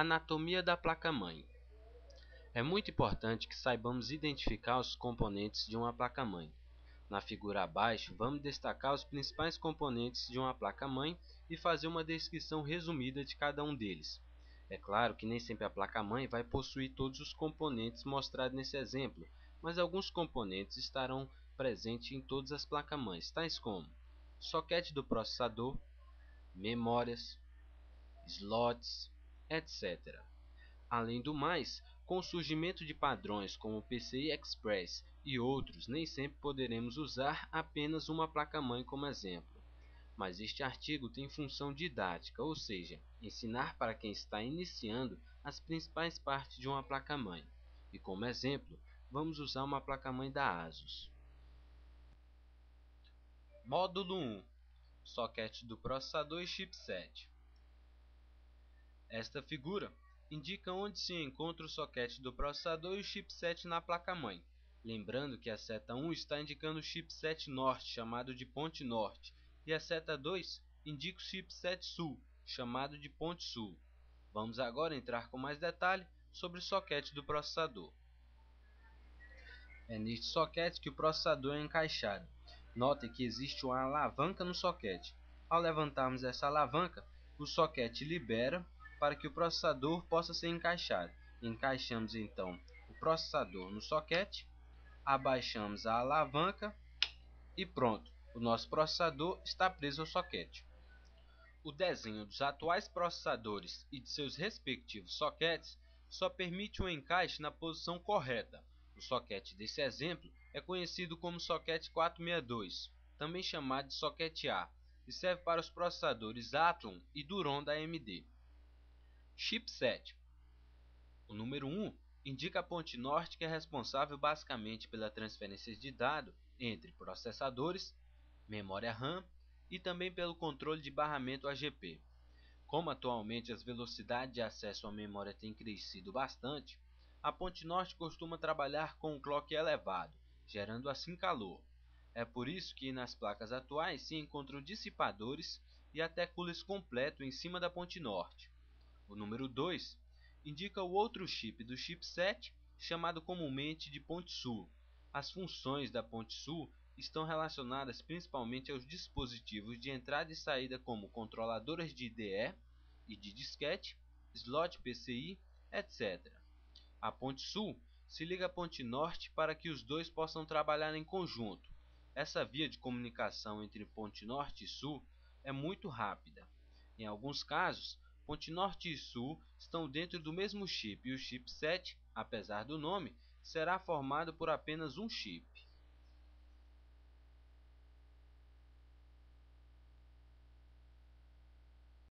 Anatomia da placa-mãe. É muito importante que saibamos identificar os componentes de uma placa-mãe. Na figura abaixo, vamos destacar os principais componentes de uma placa-mãe e fazer uma descrição resumida de cada um deles. É claro que nem sempre a placa-mãe vai possuir todos os componentes mostrados nesse exemplo, mas alguns componentes estarão presentes em todas as placas-mães, tais como soquete do processador, memórias, slots, etc. Além do mais, com o surgimento de padrões como o PCI Express e outros, nem sempre poderemos usar apenas uma placa-mãe como exemplo. Mas este artigo tem função didática, ou seja, ensinar para quem está iniciando as principais partes de uma placa-mãe. E como exemplo, vamos usar uma placa-mãe da ASUS. Módulo 1. Soquete do processador e chipset. Esta figura indica onde se encontra o soquete do processador e o chipset na placa-mãe. Lembrando que a seta 1 está indicando o chipset norte, chamado de ponte norte, e a seta 2 indica o chipset sul, chamado de ponte sul. Vamos agora entrar com mais detalhe sobre o soquete do processador. É neste soquete que o processador é encaixado. Notem que existe uma alavanca no soquete. Ao levantarmos essa alavanca, o soquete libera para que o processador possa ser encaixado. Encaixamos então o processador no soquete, abaixamos a alavanca e pronto, o nosso processador está preso ao soquete. O desenho dos atuais processadores e de seus respectivos soquetes só permite o encaixe na posição correta. O soquete desse exemplo é conhecido como soquete 462, também chamado de soquete A, e serve para os processadores Athlon e Duron da AMD. Chipset. O número 1 indica a ponte norte, que é responsável basicamente pela transferência de dados entre processadores, memória RAM e também pelo controle de barramento AGP. Como atualmente as velocidades de acesso à memória têm crescido bastante, a ponte norte costuma trabalhar com um clock elevado, gerando assim calor. É por isso que nas placas atuais se encontram dissipadores e até coolers completo em cima da ponte norte. O número 2 indica o outro chip do chipset, chamado comumente de ponte sul. As funções da ponte sul estão relacionadas principalmente aos dispositivos de entrada e saída como controladoras de IDE e de disquete, slot PCI, etc. A ponte sul se liga à ponte norte para que os dois possam trabalhar em conjunto. Essa via de comunicação entre ponte norte e sul é muito rápida. Em alguns casos, ponte norte e sul estão dentro do mesmo chip e o chipset, apesar do nome, será formado por apenas um chip.